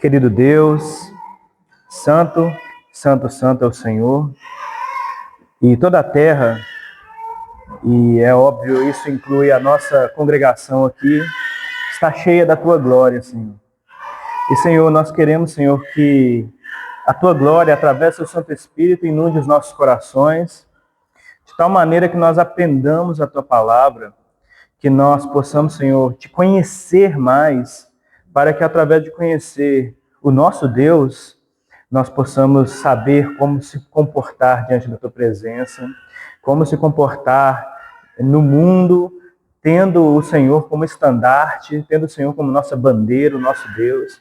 Querido Deus, santo, santo, santo é o Senhor, e toda a terra, e é óbvio, isso inclui a nossa congregação aqui, está cheia da Tua glória, Senhor. E, Senhor, nós queremos, Senhor, que a Tua glória, através do Santo Espírito, inunde os nossos corações, de tal maneira que nós aprendamos a Tua palavra, que nós possamos, Senhor, Te conhecer mais, para que através de conhecer o nosso Deus, nós possamos saber como se comportar diante da Tua presença, como se comportar no mundo, tendo o Senhor como estandarte, tendo o Senhor como nossa bandeira, o nosso Deus.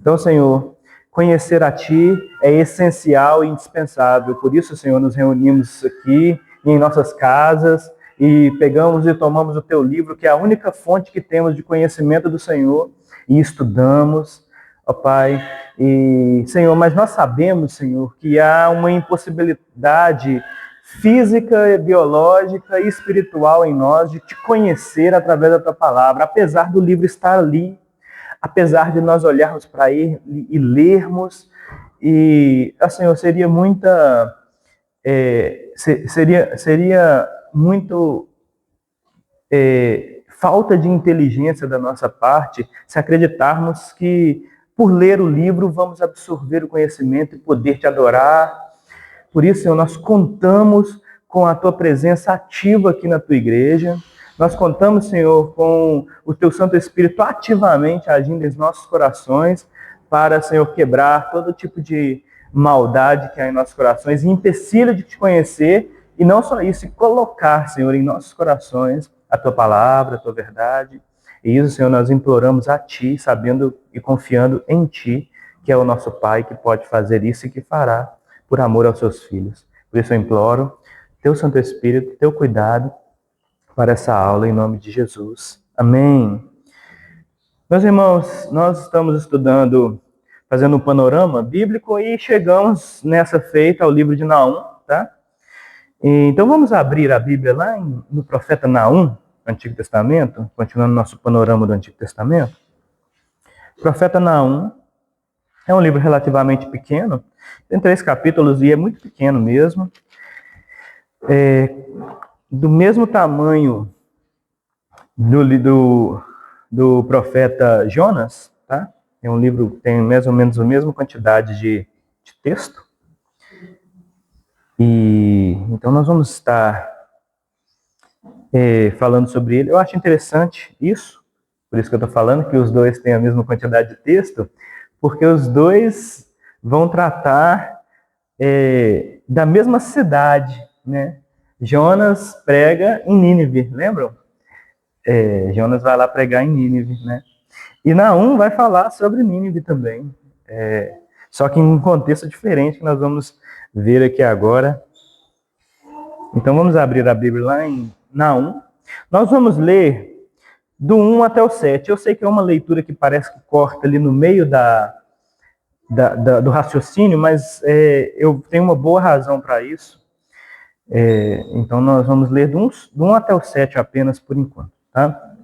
Então, Senhor, conhecer a Ti é essencial e indispensável. Por isso, Senhor, nos reunimos aqui em nossas casas e pegamos e tomamos o Teu livro, que é a única fonte que temos de conhecimento do Senhor, e estudamos, ó Pai. E, Senhor, mas nós sabemos, Senhor, que há uma impossibilidade física, biológica e espiritual em nós de Te conhecer através da Tua palavra, apesar do livro estar ali, apesar de nós olharmos para ele e lermos, e, Senhor, seria muito falta de inteligência da nossa parte se acreditarmos que por ler o livro vamos absorver o conhecimento e poder Te adorar. Por isso, Senhor, nós contamos com a Tua presença ativa aqui na Tua igreja. Nós contamos, Senhor, com o Teu Santo Espírito ativamente agindo em nossos corações para, Senhor, quebrar todo tipo de maldade que há em nossos corações e empecilho de Te conhecer, e não só isso, e colocar, Senhor, em nossos corações a Tua palavra, a Tua verdade. E isso, Senhor, nós imploramos a Ti, sabendo e confiando em Ti, que é o nosso Pai, que pode fazer isso e que fará por amor aos Seus filhos. Por isso eu imploro Teu Santo Espírito, Teu cuidado para essa aula, em nome de Jesus. Amém. Meus irmãos, nós estamos estudando, fazendo um panorama bíblico e chegamos nessa feita ao livro de Naum, tá? Então vamos abrir a Bíblia lá no profeta Naum, Antigo Testamento, continuando nosso panorama do Antigo Testamento. O profeta Naum é um livro relativamente pequeno, tem 3 capítulos e é muito pequeno mesmo. Do mesmo tamanho do profeta Jonas, tá? É um livro que tem mais ou menos a mesma quantidade de texto. E então nós vamos estar falando sobre ele. Eu acho interessante isso, por isso que eu estou falando que os dois têm a mesma quantidade de texto, porque os dois vão tratar da mesma cidade, né? Jonas prega em Nínive, lembram? Jonas vai lá pregar em Nínive, né? E Naum vai falar sobre Nínive também, só que em um contexto diferente que nós vamos ver aqui agora. Então vamos abrir a Bíblia lá em Naum. Nós vamos ler do 1 até o 7. Eu sei que é uma leitura que parece que corta ali no meio do raciocínio, mas eu tenho uma boa razão para isso. Então nós vamos ler do 1 até o 7 apenas por enquanto, tá?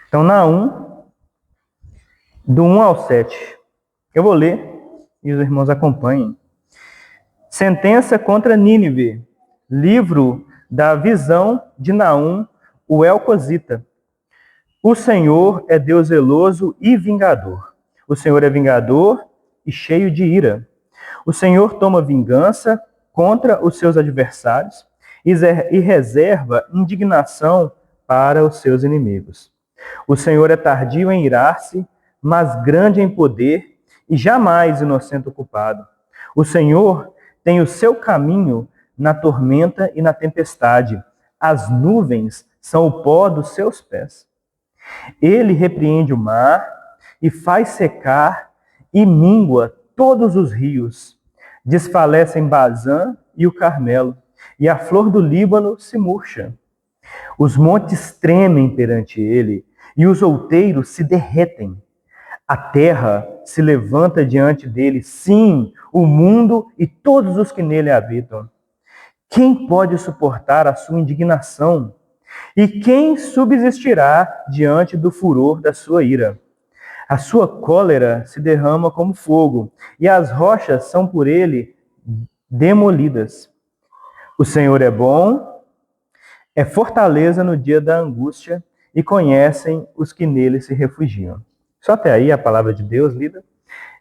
Então Naum, do 1 ao 7. Eu vou ler e os irmãos acompanhem. Sentença contra Nínive. Livro da visão de Naum, o Elcosita. O Senhor é Deus zeloso e vingador. O Senhor é vingador e cheio de ira. O Senhor toma vingança contra os seus adversários e reserva indignação para os seus inimigos. O Senhor é tardio em irar-se, mas grande em poder e jamais inocente o culpado. O Senhor tem o seu caminho na tormenta e na tempestade. As nuvens são o pó dos seus pés. Ele repreende o mar e faz secar e míngua todos os rios. Desfalecem Bazã e o Carmelo, e a flor do Líbano se murcha. Os montes tremem perante ele, e os outeiros se derretem. A terra se levanta diante dele, sim, o mundo e todos os que nele habitam. Quem pode suportar a sua indignação? E quem subsistirá diante do furor da sua ira? A sua cólera se derrama como fogo, e as rochas são por ele demolidas. O Senhor é bom, é fortaleza no dia da angústia, e conhecem os que nele se refugiam. Só até aí a palavra de Deus lida.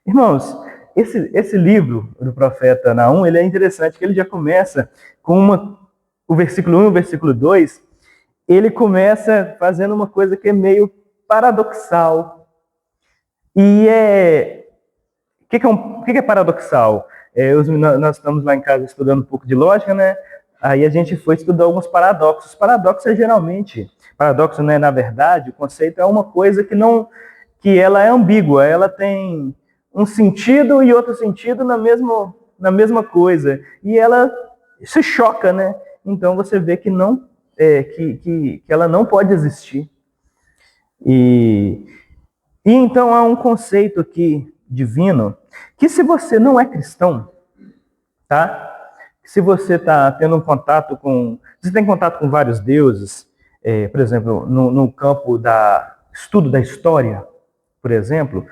Irmãos, esse livro do profeta Naum, ele é interessante, que ele já começa com o versículo 1 e o versículo 2, ele começa fazendo uma coisa que é meio paradoxal. E o que é paradoxal? Nós estamos lá em casa estudando um pouco de lógica, né? Aí a gente foi estudar alguns paradoxos. Paradoxo é geralmente, paradoxo, né, na verdade, o conceito é uma coisa que ela é ambígua, ela tem um sentido e outro sentido na mesma coisa. E ela se choca, né? Então você vê que ela não pode existir. E então há um conceito aqui divino que, se você não é cristão, tá? Se você está tendo um contato você tem contato com vários deuses, por exemplo, no campo da estudo da história, por exemplo,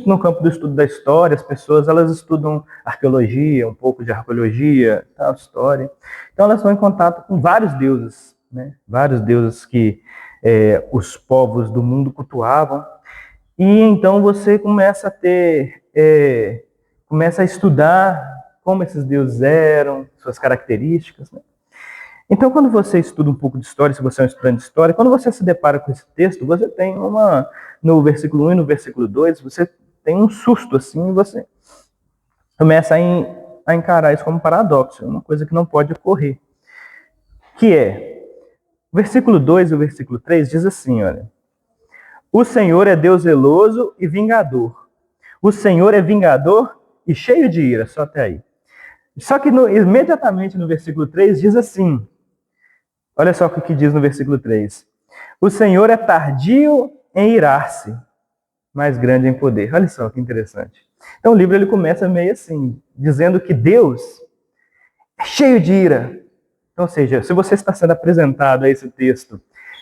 no campo do estudo da história, as pessoas elas estudam arqueologia, um pouco de arqueologia, tal, história. Então elas estão em contato com vários deuses, né? Vários deuses que os povos do mundo cultuavam. E então você começa a estudar como esses deuses eram, suas características, né? Então, quando você estuda um pouco de história, se você é um estudante de história, quando você se depara com esse texto, você tem no versículo 1 e no versículo 2, você tem um susto, assim, e você começa a encarar isso como paradoxo, uma coisa que não pode ocorrer. Que o versículo 2 e o versículo 3 diz assim, olha: o Senhor é Deus zeloso e vingador. O Senhor é vingador e cheio de ira, só até aí. Só que imediatamente no versículo 3 diz assim, olha só o que diz no versículo 3. O Senhor é tardio em irar-se, mas grande em poder. Olha só que interessante. Então o livro ele começa meio assim, dizendo que Deus é cheio de ira. Então, ou seja, se você está sendo apresentado a esse texto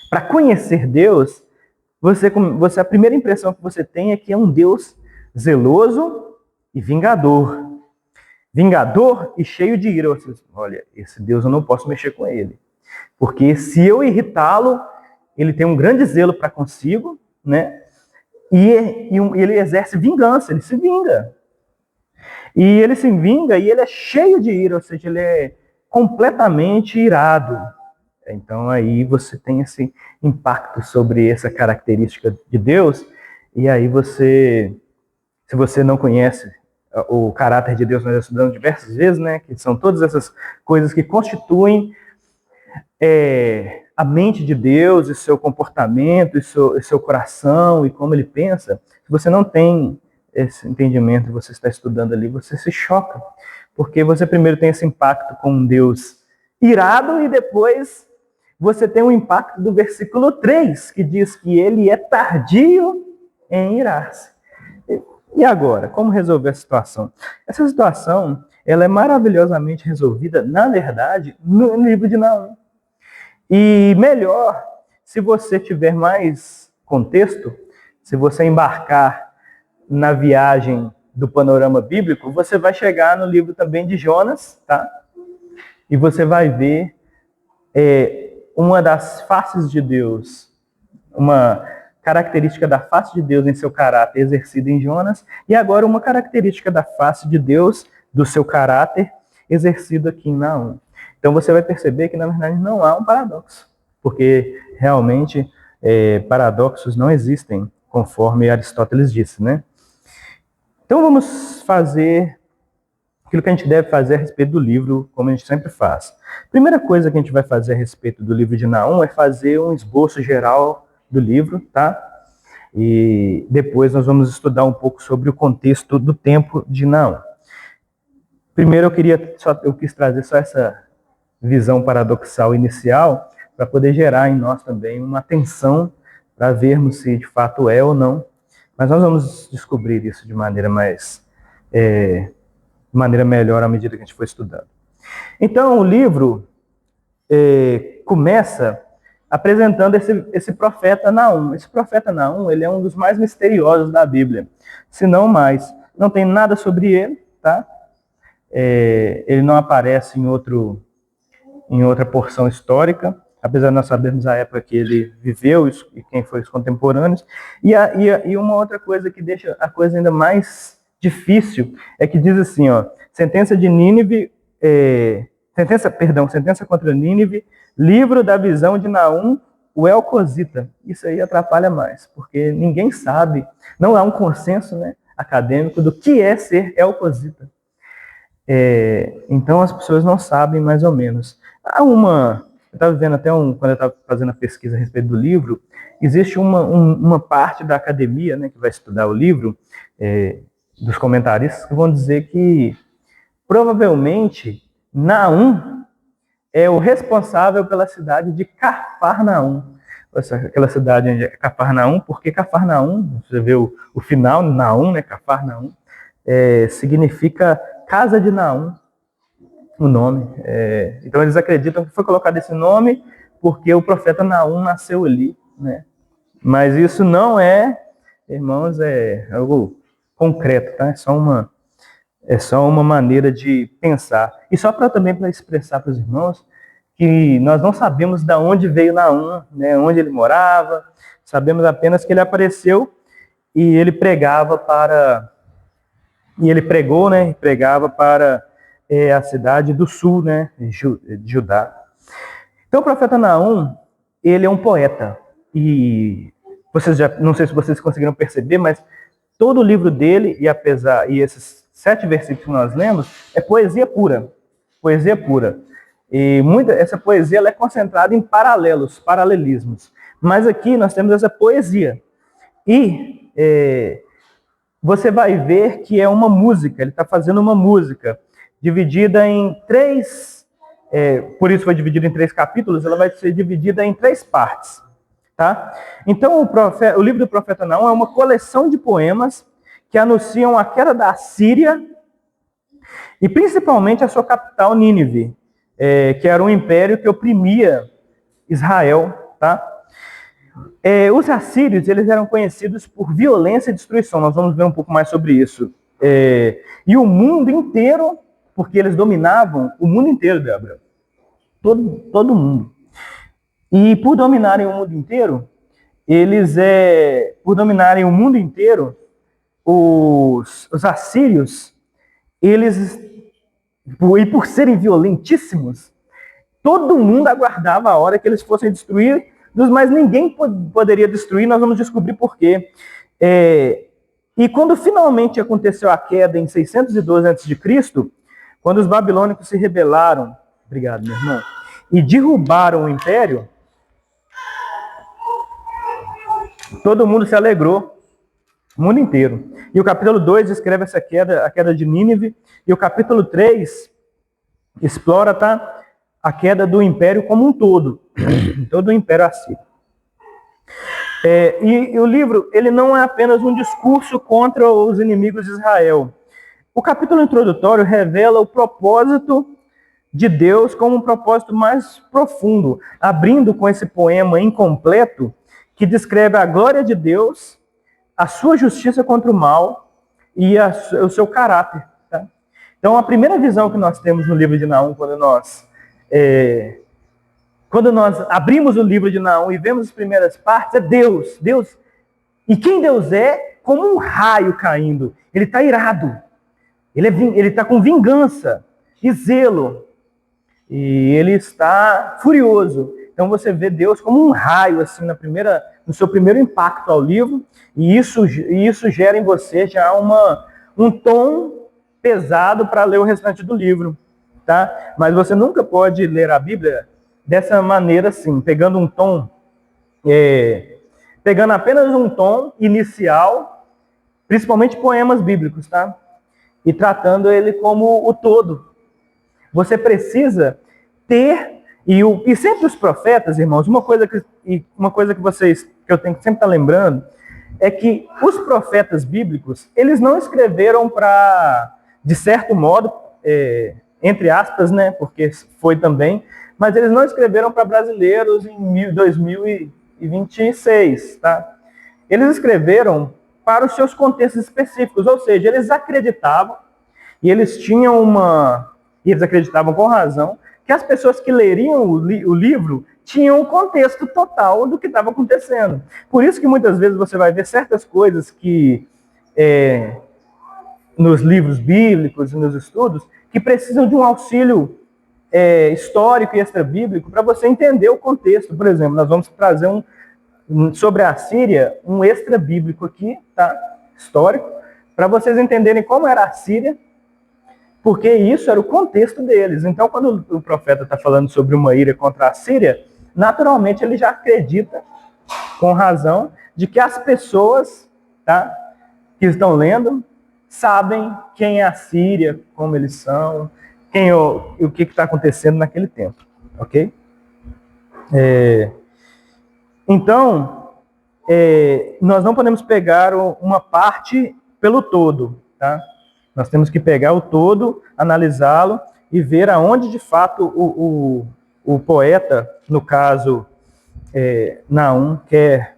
para conhecer Deus, a primeira impressão que você tem é que é um Deus zeloso e vingador. Vingador e cheio de ira. Olha, esse Deus eu não posso mexer com ele. Porque se eu irritá-lo, ele tem um grande zelo para consigo, né? E ele exerce vingança, ele se vinga. E ele se vinga e ele é cheio de ira, ou seja, ele é completamente irado. Então aí você tem esse impacto sobre essa característica de Deus, e aí se você não conhece o caráter de Deus, nós já estudamos diversas vezes, né, que são todas essas coisas que constituem a mente de Deus, e seu comportamento, e seu coração, e como ele pensa. Se você não tem esse entendimento, você está estudando ali, você se choca, porque você primeiro tem esse impacto com um Deus irado, e depois você tem um impacto do versículo 3, que diz que ele é tardio em irar-se. E agora, como resolver a situação? Essa situação, ela é maravilhosamente resolvida, na verdade, no livro de Naum. E melhor, se você tiver mais contexto, se você embarcar na viagem do panorama bíblico, você vai chegar no livro também de Jonas, tá? E você vai ver uma das faces de Deus, uma característica da face de Deus em seu caráter exercida em Jonas, e agora uma característica da face de Deus, do seu caráter, exercido aqui em Naum. Então você vai perceber que, na verdade, não há um paradoxo, porque realmente paradoxos não existem, conforme Aristóteles disse, né? Então vamos fazer aquilo que a gente deve fazer a respeito do livro, como a gente sempre faz. Primeira coisa que a gente vai fazer a respeito do livro de Naum é fazer um esboço geral do livro, tá? E depois nós vamos estudar um pouco sobre o contexto do tempo de Naum. Primeiro eu quis trazer só essa visão paradoxal inicial para poder gerar em nós também uma atenção para vermos se de fato é ou não. Mas nós vamos descobrir isso de maneira melhor à medida que a gente for estudando. Então, o livro começa apresentando esse profeta Naum. Esse profeta Naum, ele é um dos mais misteriosos da Bíblia, se não mais. Não tem nada sobre ele, tá? Ele não aparece em outra porção histórica, apesar de nós sabermos a época que ele viveu e quem foi os contemporâneos. E uma outra coisa que deixa a coisa ainda mais difícil é que diz assim, ó, sentença contra Nínive, livro da visão de Naum, o Elcosita. Isso aí atrapalha mais, porque ninguém sabe, não há um consenso, né, acadêmico do que é ser Elcosita. Então as pessoas não sabem mais ou menos. Eu estava vendo até quando eu estava fazendo a pesquisa a respeito do livro, existe uma parte da academia, né, que vai estudar o livro, dos comentaristas, que vão dizer que provavelmente Naum é o responsável pela cidade de Cafarnaum. Aquela cidade onde é Cafarnaum, porque Cafarnaum, você vê o final, Naum, né, Cafarnaum, significa casa de Naum, o nome. Então eles acreditam que foi colocado esse nome porque o profeta Naum nasceu ali, né? Mas isso não é, irmãos, algo concreto, tá? É só uma maneira de pensar. E só também para expressar para os irmãos que nós não sabemos de onde veio Naum, né, onde ele morava, sabemos apenas que ele apareceu e ele pregava pregava para a cidade do sul, né, Judá. Então o profeta Naum, ele é um poeta. E não sei se vocês conseguiram perceber, mas todo o livro dele, e esses 7 versículos que nós lemos, é poesia pura. Poesia pura. E essa poesia ela é concentrada em paralelismos. Mas aqui nós temos essa poesia. E você vai ver que é uma música, ele está fazendo uma música dividida em 3, por isso foi dividida em 3 capítulos, ela vai ser dividida em 3 partes. Tá? Então o livro do profeta Naum é uma coleção de poemas que anunciam a queda da Assíria e principalmente a sua capital Nínive, que era um império que oprimia Israel. Tá? Os assírios eles eram conhecidos por violência e destruição, nós vamos ver um pouco mais sobre isso. E o mundo inteiro, porque eles dominavam o mundo inteiro, Débora. Todo mundo. E por dominarem o mundo inteiro, os assírios, e por serem violentíssimos, todo mundo aguardava a hora que eles fossem destruir, mas ninguém poderia destruir, nós vamos descobrir por quê. E quando finalmente aconteceu a queda em 612 a.C., quando os babilônicos se rebelaram, obrigado, meu irmão, e derrubaram o império, todo mundo se alegrou, o mundo inteiro. E o capítulo 2 descreve essa queda, a queda de Nínive, e o capítulo 3 explora, tá, a queda do império como um todo o império assírio. E o livro ele não é apenas um discurso contra os inimigos de Israel. O capítulo introdutório revela o propósito de Deus como um propósito mais profundo, abrindo com esse poema incompleto que descreve a glória de Deus, a sua justiça contra o mal e o seu caráter. Tá? Então, a primeira visão que nós temos no livro de Naum, quando nós abrimos o livro de Naum e vemos as primeiras partes, é Deus. Deus. E quem Deus é? Como um raio caindo. Ele está irado. Ele está com vingança e zelo. E ele está furioso. Então você vê Deus como um raio, assim, no seu primeiro impacto ao livro, e isso gera em você já um tom pesado para ler o restante do livro. Tá? Mas você nunca pode ler a Bíblia dessa maneira, assim, pegando apenas um tom inicial, principalmente poemas bíblicos, tá? E tratando ele como o todo. Você precisa ter, e sempre os profetas, irmãos, uma coisa que eu tenho que sempre estar lembrando, é que os profetas bíblicos, eles não escreveram para, de certo modo, entre aspas, né, porque foi também, mas eles não escreveram para brasileiros em 2026, tá? Eles escreveram para os seus contextos específicos, ou seja, eles acreditavam, e eles tinham e eles acreditavam com razão, que as pessoas que leriam o livro tinham um contexto total do que estava acontecendo. Por isso que muitas vezes você vai ver certas coisas que nos livros bíblicos e nos estudos que precisam de um auxílio histórico e extra-bíblico para você entender o contexto. Por exemplo, nós vamos trazer sobre a Síria um extra-bíblico aqui, tá? Histórico, para vocês entenderem como era a Síria, porque isso era o contexto deles. Então, quando o profeta está falando sobre uma ira contra a Síria, naturalmente ele já acredita, com razão, de que as pessoas, tá, que estão lendo sabem quem é a Síria, como eles são, o que está acontecendo naquele tempo, ok? Então, nós não podemos pegar uma parte pelo todo, tá? Nós temos que pegar o todo, analisá-lo e ver aonde de fato o poeta, no caso Naum, quer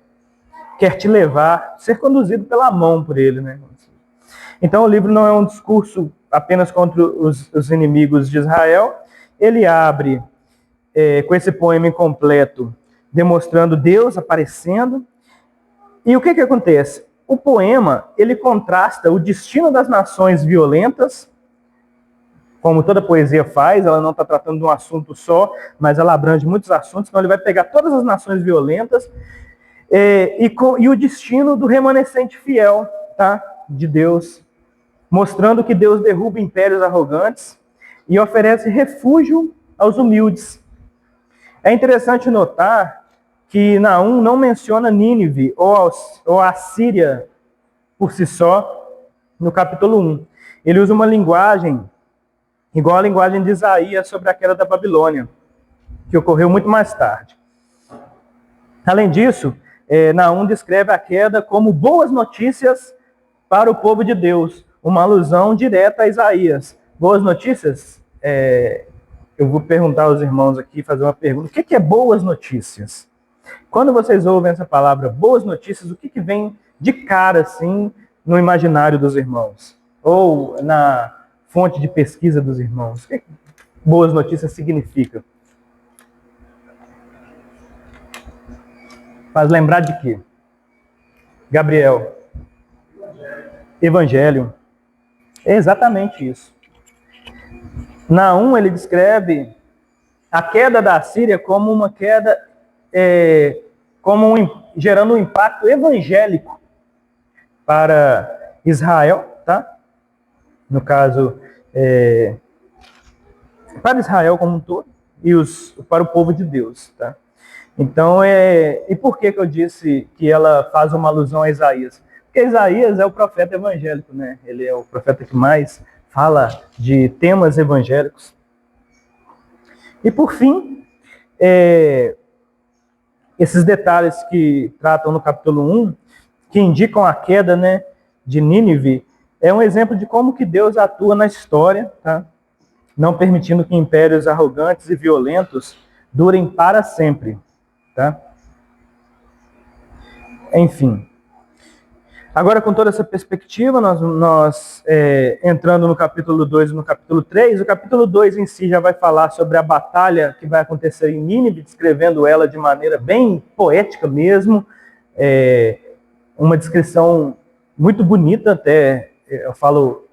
te levar, ser conduzido pela mão por ele, né? Então o livro não é um discurso apenas contra os inimigos de Israel. Ele abre com esse poema incompleto, demonstrando Deus aparecendo. E o que acontece? O poema, ele contrasta o destino das nações violentas, como toda poesia faz, ela não está tratando de um assunto só, mas ela abrange muitos assuntos, então ele vai pegar todas as nações violentas e o destino do remanescente fiel, tá, de Deus, mostrando que Deus derruba impérios arrogantes e oferece refúgio aos humildes. É interessante notar que Naum não menciona Nínive ou a Síria por si só no capítulo 1. Ele usa uma linguagem igual à linguagem de Isaías sobre a queda da Babilônia, que ocorreu muito mais tarde. Além disso, Naum descreve a queda como boas notícias para o povo de Deus, uma alusão direta a Isaías. Boas notícias? Eu vou perguntar aos irmãos aqui, fazer uma pergunta. O que é boas notícias? Quando vocês ouvem essa palavra, boas notícias, o que vem de cara, assim, no imaginário dos irmãos? Ou na fonte de pesquisa dos irmãos? O que boas notícias significa? Faz lembrar de quê? Gabriel. Evangelho. É exatamente isso. Naum, ele descreve a queda da Síria como uma queda, gerando um impacto evangélico para Israel, tá? No caso, para Israel como um todo e para o povo de Deus, tá? Então, e por que eu disse que ela faz uma alusão a Isaías? Porque Isaías é o profeta evangélico, né? Ele é o profeta que mais fala de temas evangélicos. E por fim, esses detalhes que tratam no capítulo 1, que indicam a queda, né, de Nínive, é um exemplo de como que Deus atua na história, tá? Não permitindo que impérios arrogantes e violentos durem para sempre, tá? Enfim. Agora, com toda essa perspectiva, nós entrando no capítulo 2 e no capítulo 3, o capítulo 2 em si já vai falar sobre a batalha que vai acontecer em Nínive, descrevendo ela de maneira bem poética mesmo, uma descrição muito bonita até, eu falo,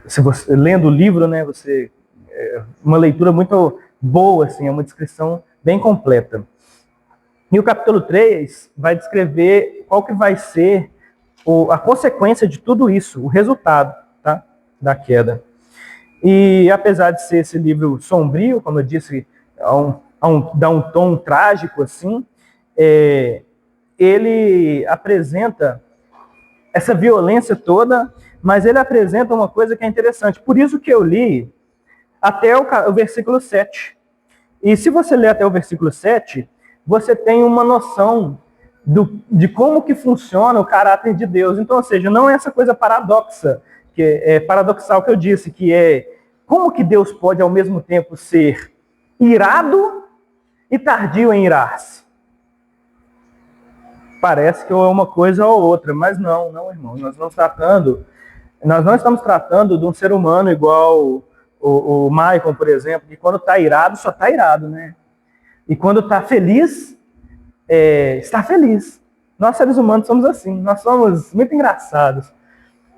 se você lendo o livro, né, uma leitura muito boa, assim, é uma descrição bem completa. E o capítulo 3 vai descrever qual que vai ser a consequência de tudo isso, o resultado, tá, da queda. E apesar de ser esse livro sombrio, como eu disse, dá um tom trágico, assim, ele apresenta essa violência toda, mas ele apresenta uma coisa que é interessante. Por isso que eu li até o versículo 7. E se você ler até o versículo 7, você tem uma noção de como que funciona o caráter de Deus. Então, ou seja, não é essa coisa paradoxal que eu disse, que como que Deus pode ao mesmo tempo ser irado e tardio em irar-se? Parece que é uma coisa ou outra, mas não, irmão. Nós não estamos tratando de um ser humano igual o Michael, por exemplo, que quando está irado, só está irado, né? E quando está feliz, está feliz. Nós, seres humanos, somos assim. Nós somos muito engraçados.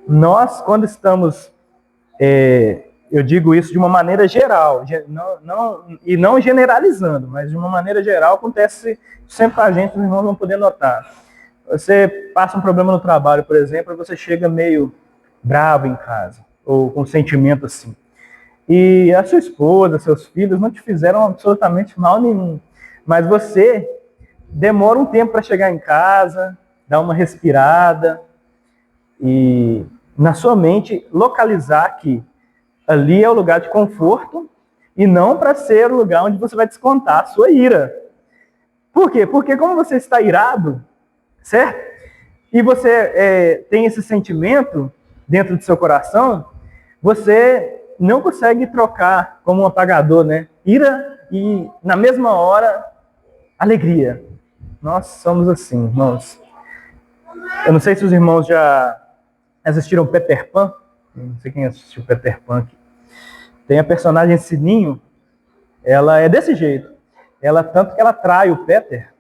Nós, quando estamos... eu digo isso de uma maneira geral, não generalizando, mas de uma maneira geral, acontece sempre com a gente, os irmãos vão poder notar. Você passa um problema no trabalho, por exemplo, e você chega meio bravo em casa, ou com um sentimento assim. E a sua esposa, seus filhos não te fizeram absolutamente mal nenhum. Mas você demora um tempo para chegar em casa, dar uma respirada e na sua mente localizar que ali é o lugar de conforto e não para ser o lugar onde você vai descontar a sua ira. Por quê? Porque como você está irado, certo? E você tem esse sentimento dentro do seu coração, você não consegue trocar como um apagador, né? Ira e, na mesma hora, alegria. Nós somos assim, irmãos. Eu não sei se os irmãos já assistiram Peter Pan. Não sei quem assistiu Peter Pan aqui. Tem a personagem Sininho. Ela é desse jeito. Tanto que ela trai o Peter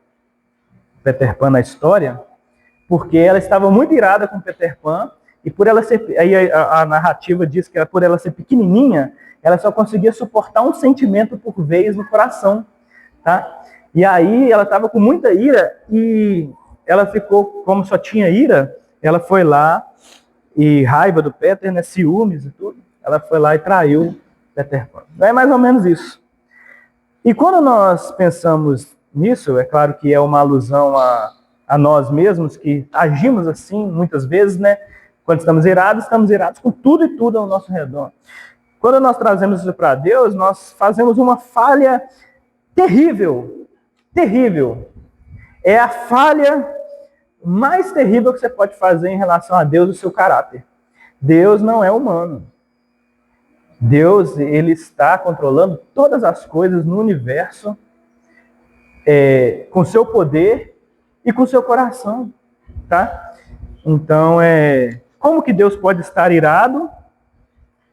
Pan na história, porque ela estava muito irada com Peter Pan. E por ela ser, aí a narrativa diz que por ela ser pequenininha, ela só conseguia suportar um sentimento por vez no coração, tá? E aí ela estava com muita ira e ela ficou, como só tinha ira, ela foi lá e raiva do Peter, né, ciúmes e tudo, ela foi lá e traiu Peter Pan. É mais ou menos isso. E quando nós pensamos nisso, é claro que é uma alusão a nós mesmos, que agimos assim muitas vezes, né? Quando estamos irados com tudo e tudo ao nosso redor. Quando nós trazemos isso para Deus, nós fazemos uma falha terrível. Terrível. É a falha mais terrível que você pode fazer em relação a Deus e o seu caráter. Deus não é humano. Deus, ele está controlando todas as coisas no universo com seu poder e com seu coração. Tá? Então, como que Deus pode estar irado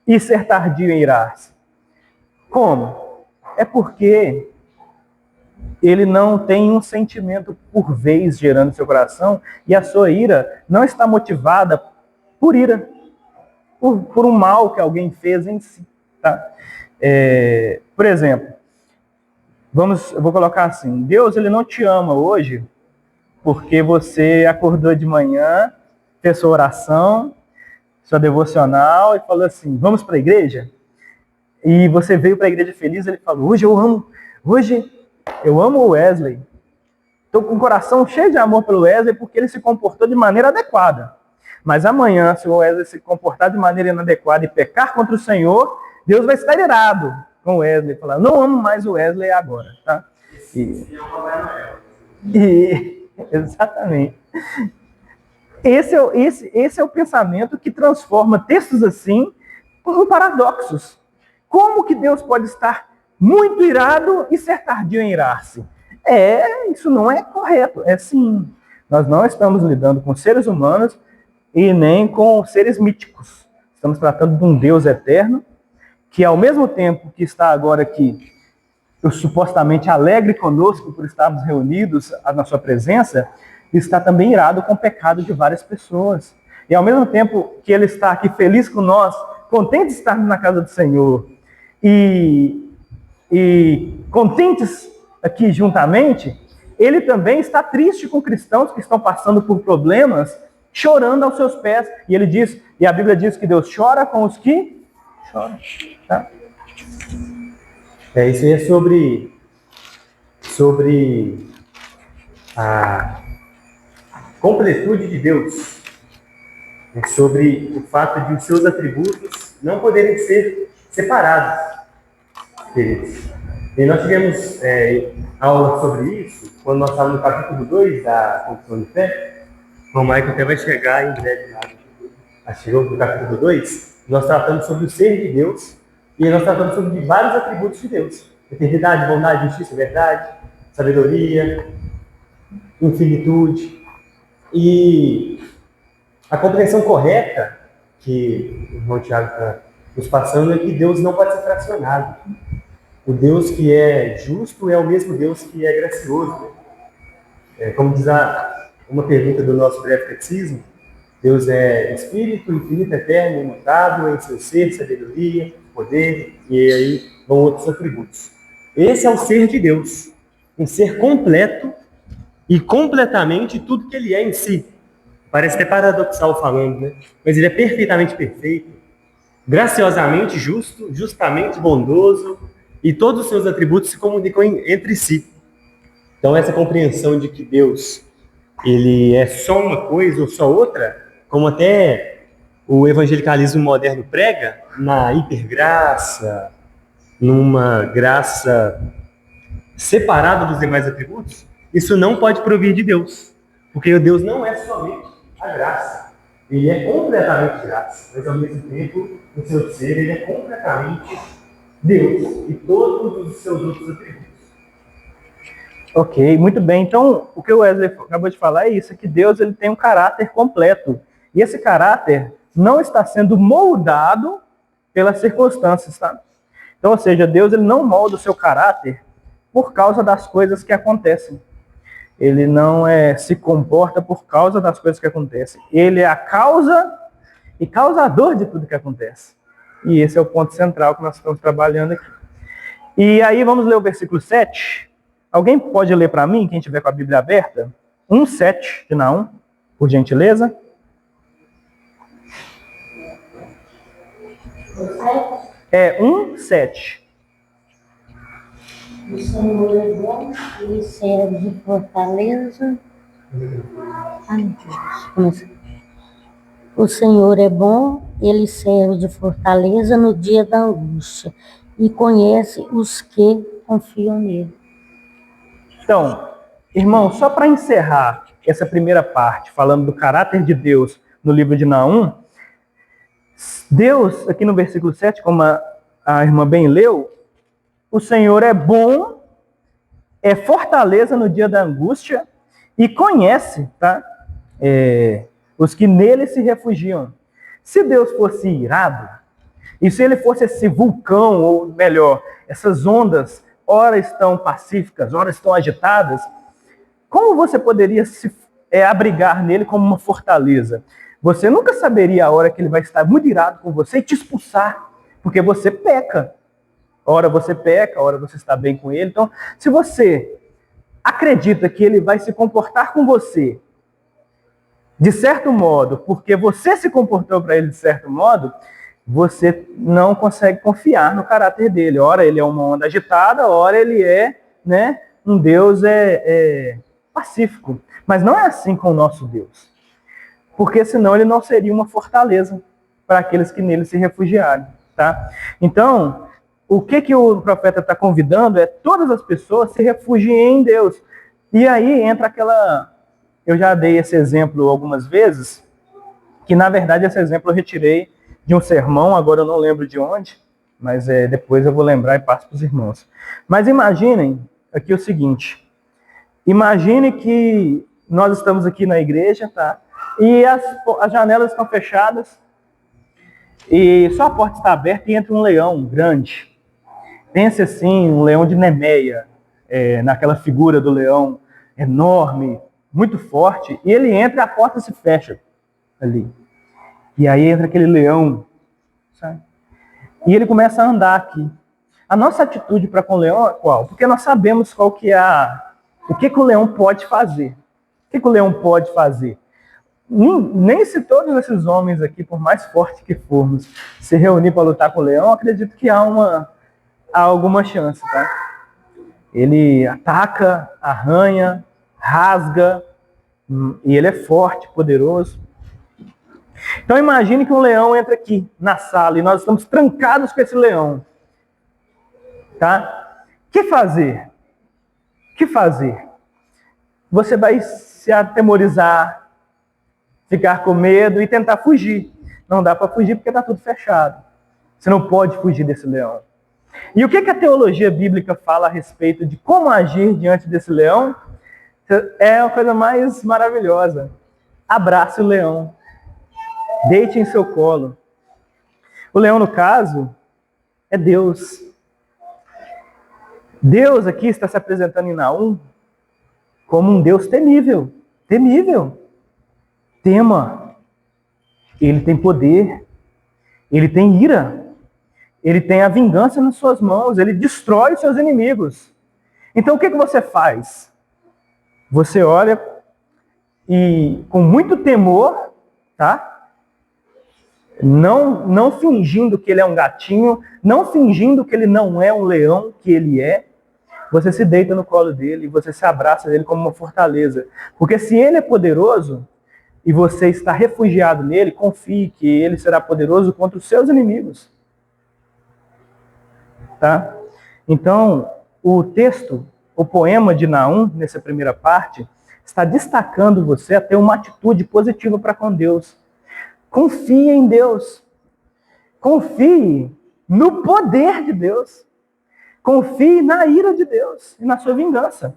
e ser tardio em irar-se? Como? É porque ele não tem um sentimento por vez gerando no seu coração e a sua ira não está motivada por ira, por um mal que alguém fez em si. Tá? Por exemplo, eu vou colocar assim, Deus ele não te ama hoje porque você acordou de manhã, fez sua oração, sua devocional e falou assim, vamos para a igreja? E você veio para a igreja feliz, ele falou, hoje eu amo o Wesley. Estou com o coração cheio de amor pelo Wesley porque ele se comportou de maneira adequada. Mas amanhã, se o Wesley se comportar de maneira inadequada e pecar contra o Senhor, Deus vai estar irado com o Wesley. Falar, não amo mais o Wesley agora. Tá? Exatamente. Esse é o pensamento que transforma textos assim em paradoxos. Como que Deus pode estar muito irado e ser tardio em irar-se? Isso não é correto. Sim. Nós não estamos lidando com seres humanos e nem com seres míticos. Estamos tratando de um Deus eterno que, ao mesmo tempo que está agora aqui, supostamente alegre conosco por estarmos reunidos na sua presença, está também irado com o pecado de várias pessoas. E ao mesmo tempo que ele está aqui feliz com nós, contente de estarmos na casa do Senhor e contentes aqui juntamente, ele também está triste com cristãos que estão passando por problemas, chorando aos seus pés. E ele diz, e a Bíblia diz que Deus chora com os que choram. Tá? Isso aí é sobre a completude de Deus, sobre o fato de os seus atributos não poderem ser separados deles. E nós tivemos aula sobre isso quando nós estávamos no capítulo 2 da Confissão de Fé. O Michael até vai chegar em breve lá. Chegou no capítulo 2, nós tratamos sobre o ser de Deus E nós tratamos sobre vários atributos de Deus. Eternidade, bondade, justiça, verdade, sabedoria, infinitude. E a compreensão correta que o irmão Tiago está nos passando é que Deus não pode ser fracionado. O Deus que é justo é o mesmo Deus que é gracioso. Como diz uma pergunta do nosso breve catecismo, Deus é espírito, infinito, eterno, imutável, em seu ser, sabedoria, poder, e aí vão outros atributos. Esse é o ser de Deus, um ser completo e completamente tudo que ele é em si. Parece até paradoxal falando, né? Mas ele é perfeitamente perfeito, graciosamente justo, justamente bondoso, e todos os seus atributos se comunicam entre si. Então essa compreensão de que Deus ele é só uma coisa ou só outra, como até o evangelicalismo moderno prega, na hipergraça, numa graça separada dos demais atributos, isso não pode provir de Deus. Porque o Deus não é somente a graça. Ele é completamente graça, mas ao mesmo tempo, no seu ser, ele é completamente Deus e todos os seus outros atributos. Ok, muito bem. Então, o que o Wesley acabou de falar é isso, que Deus ele tem um caráter completo. E esse caráter não está sendo moldado pelas circunstâncias, tá? Então, ou seja, Deus ele não molda o seu caráter por causa das coisas que acontecem. Ele não se comporta por causa das coisas que acontecem. Ele é a causa e causador de tudo que acontece. E esse é o ponto central que nós estamos trabalhando aqui. E aí vamos ler o versículo 7. Alguém pode ler para mim, quem tiver com a Bíblia aberta? 1:7 de Naum, por gentileza. É 1:7. O Senhor é bom, ele serve de fortaleza. O Senhor é bom, ele serve de fortaleza no dia da angústia e conhece os que confiam nele. Então, irmão, só para encerrar essa primeira parte, falando do caráter de Deus no livro de Naum, Deus, aqui no versículo 7, como a irmã bem leu, o Senhor é bom, é fortaleza no dia da angústia e conhece, tá? Os que nele se refugiam. Se Deus fosse irado, e se ele fosse esse vulcão, ou melhor, essas ondas, ora estão pacíficas, ora estão agitadas, como você poderia se abrigar nele como uma fortaleza? Você nunca saberia a hora que ele vai estar muito irado com você e te expulsar, porque você peca. Ora você peca, ora você está bem com ele. Então, se você acredita que ele vai se comportar com você de certo modo, porque você se comportou para ele de certo modo, você não consegue confiar no caráter dele. Ora ele é uma onda agitada, ora ele é, um Deus pacífico. Mas não é assim com o nosso Deus. Porque senão ele não seria uma fortaleza para aqueles que nele se refugiarem. Tá? Então, o que o profeta está convidando é todas as pessoas se refugiem em Deus. E aí entra aquela... Eu já dei esse exemplo algumas vezes, que na verdade esse exemplo eu retirei de um sermão, agora eu não lembro de onde, mas depois eu vou lembrar e passo para os irmãos. Mas imaginem aqui o seguinte, imagine que nós estamos aqui na igreja, tá? E as janelas estão fechadas, e só a porta está aberta e entra um leão grande. Pense assim, um leão de Nemeia, naquela figura do leão enorme, muito forte, e ele entra e a porta se fecha ali. E aí entra aquele leão, sabe? E ele começa a andar aqui. A nossa atitude para com o leão é qual? Porque nós sabemos qual que é o que o leão pode fazer. O que o leão pode fazer? Nem se todos esses homens aqui, por mais fortes que formos, se reunir para lutar com o leão, acredito que há alguma chance, tá? Ele ataca, arranha, rasga, e ele é forte, poderoso. Então imagine que um leão entra aqui na sala e nós estamos trancados com esse leão. Tá? O que fazer? O que fazer? Você vai se atemorizar, ficar com medo e tentar fugir. Não dá para fugir porque está tudo fechado. Você não pode fugir desse leão. E o que a teologia bíblica fala a respeito de como agir diante desse leão? É a coisa mais maravilhosa. Abrace o leão. Deite em seu colo. O leão, no caso, é Deus. Deus aqui está se apresentando em Naum como um Deus temível. Temível. Tema. Ele tem poder. Ele tem ira. Ele tem a vingança nas suas mãos. Ele destrói os seus inimigos. Então o que você faz? Você olha e com muito temor, tá? Não fingindo que ele é um gatinho, não fingindo que ele não é um leão, que ele é. Você se deita no colo dele e você se abraça dele como uma fortaleza. Porque se ele é poderoso e você está refugiado nele, confie que ele será poderoso contra os seus inimigos. Tá? Então, o texto, o poema de Naum, nessa primeira parte, está destacando você a ter uma atitude positiva para com Deus. Confie em Deus. Confie no poder de Deus. Confie na ira de Deus e na sua vingança.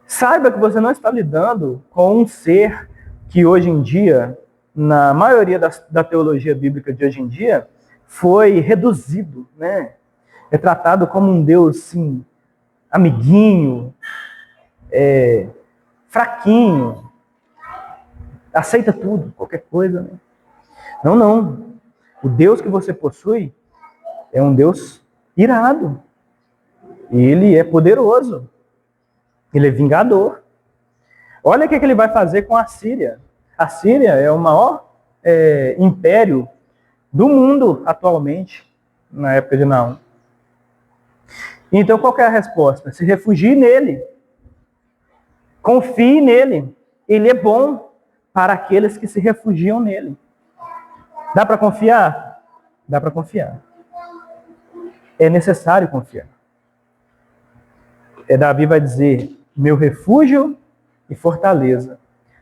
Saiba que você não está lidando com um ser que hoje em dia, na maioria da teologia bíblica de hoje em dia, foi reduzido, né? É tratado como um Deus, sim, amiguinho, fraquinho, aceita tudo, qualquer coisa. Né? Não. O Deus que você possui é um Deus irado. Ele é poderoso. Ele é vingador. Olha o que ele vai fazer com a Síria. A Síria é o maior império do mundo atualmente, na época de Naum. Então, qual que é a resposta? Se refugie nele. Confie nele. Ele é bom para aqueles que se refugiam nele. Dá para confiar? Dá para confiar. É necessário confiar. Davi vai dizer, meu refúgio e fortaleza,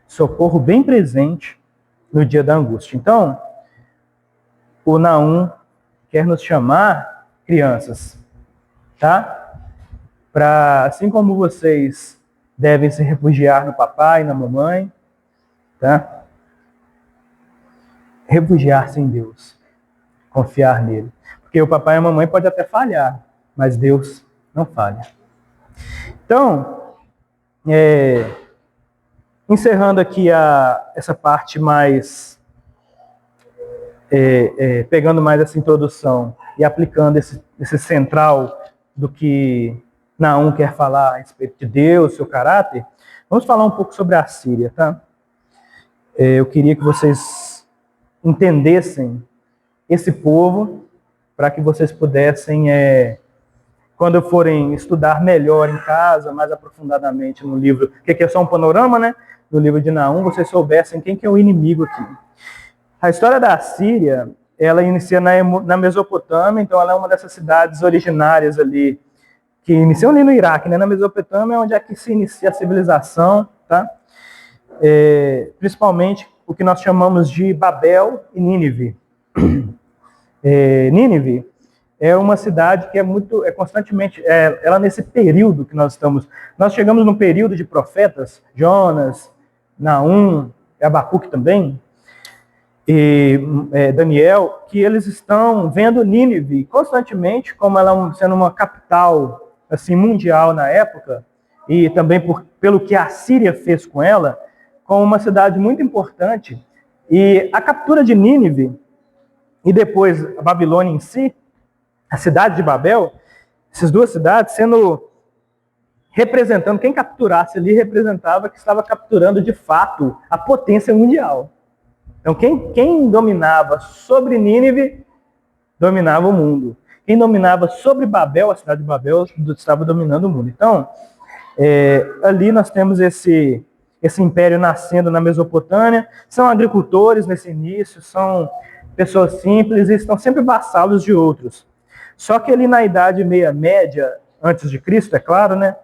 socorro bem presente no dia da angústia. Então, o Naum quer nos chamar, crianças, tá? Para, assim como vocês devem se refugiar no papai e na mamãe, tá? Refugiar-se em Deus, confiar nele. Porque o papai e a mamãe podem até falhar, mas Deus não falha. Então, encerrando aqui essa parte mais, pegando mais essa introdução e aplicando esse central do que Naum quer falar a respeito de Deus, seu caráter, vamos falar um pouco sobre a Síria, tá? Eu queria que vocês entendessem esse povo, para que vocês pudessem, quando forem estudar melhor em casa, mais aprofundadamente no livro, que aqui é só um panorama, né? No livro de Naum, vocês soubessem quem que é o inimigo aqui. A história da Síria, ela inicia na Mesopotâmia, então ela é uma dessas cidades originárias ali, que iniciam ali no Iraque, né? Na Mesopotâmia, onde é que se inicia a civilização, tá? Principalmente o que nós chamamos de Babel e Nínive. Nínive é uma cidade que é constantemente, ela nesse período que nós chegamos num período de profetas, Jonas, Naum, Abacuque também, e Daniel, que eles estão vendo Nínive constantemente como ela sendo uma capital assim, mundial na época, e também pelo que a Síria fez com ela, como uma cidade muito importante. E a captura de Nínive, e depois a Babilônia em si, a cidade de Babel, essas duas cidades representando, quem capturasse ali representava que estava capturando de fato a potência mundial. Então quem dominava sobre Nínive, dominava o mundo. Quem dominava sobre Babel, a cidade de Babel, estava dominando o mundo. Então, ali nós temos esse império nascendo na Mesopotâmia, são agricultores nesse início, são pessoas simples e estão sempre vassalos de outros. Só que ali na Idade Média, antes de Cristo, é claro, né?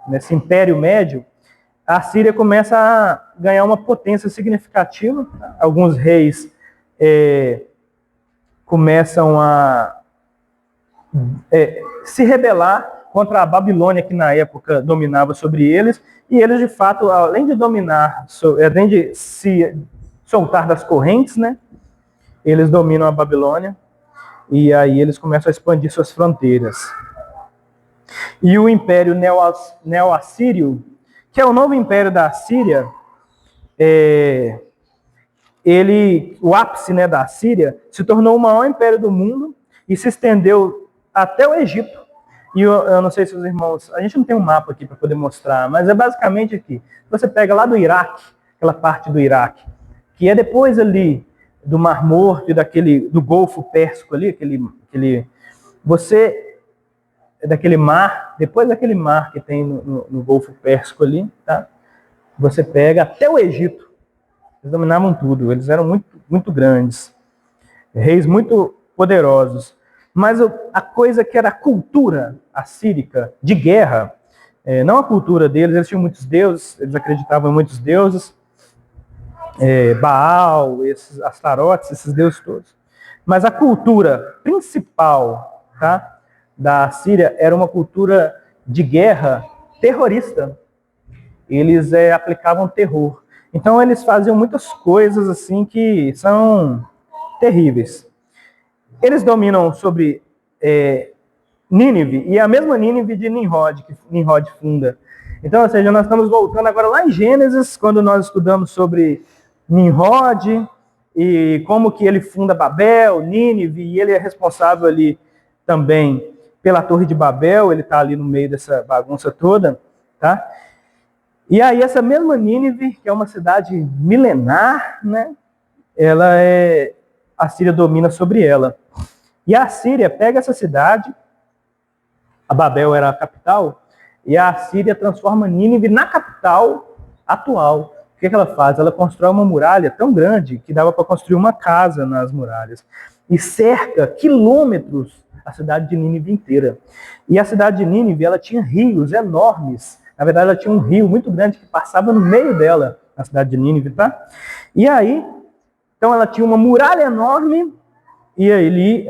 Nesse Império Médio, a Síria começa a ganhar uma potência significativa. Alguns reis começam a se rebelar contra a Babilônia, que na época dominava sobre eles, e eles, de fato, além de dominar, além de se soltar das correntes, né, eles dominam a Babilônia, e aí eles começam a expandir suas fronteiras. E o Império Neo-Assírio, que é o novo império da Assíria, o ápice, né, da Assíria, se tornou o maior império do mundo e se estendeu até o Egito. E eu não sei se os irmãos... A gente não tem um mapa aqui para poder mostrar, mas é basicamente aqui. Você pega lá do Iraque, aquela parte do Iraque, que é depois ali do Mar Morto e do Golfo Pérsico ali, daquele mar, depois daquele mar que tem no Golfo Pérsico ali, tá? Você pega até o Egito. Eles dominavam tudo, eles eram muito, muito grandes, reis muito poderosos. Mas a coisa que era a cultura assírica de guerra, não a cultura deles, eles tinham muitos deuses, eles acreditavam em muitos deuses, Baal, Astarotes, esses deuses todos. Mas a cultura principal, tá, da Assíria era uma cultura de guerra terrorista. Eles aplicavam terror. Então eles faziam muitas coisas assim que são terríveis. Eles dominam sobre Nínive, e é a mesma Nínive de Nimrod, que Nimrod funda. Então, ou seja, nós estamos voltando agora lá em Gênesis, quando nós estudamos sobre Nimrod, e como que ele funda Babel, Nínive, e ele é responsável ali também pela Torre de Babel, ele está ali no meio dessa bagunça toda, tá? E aí essa mesma Nínive, que é uma cidade milenar, né? A Síria domina sobre ela. E a Síria pega essa cidade, a Babel era a capital, e a Síria transforma Nínive na capital atual. O que ela faz? Ela constrói uma muralha tão grande que dava para construir uma casa nas muralhas. E cerca quilômetros a cidade de Nínive inteira. E a cidade de Nínive, ela tinha rios enormes. Na verdade, ela tinha um rio muito grande que passava no meio dela, na cidade de Nínive, tá? E aí, então ela tinha uma muralha enorme e ali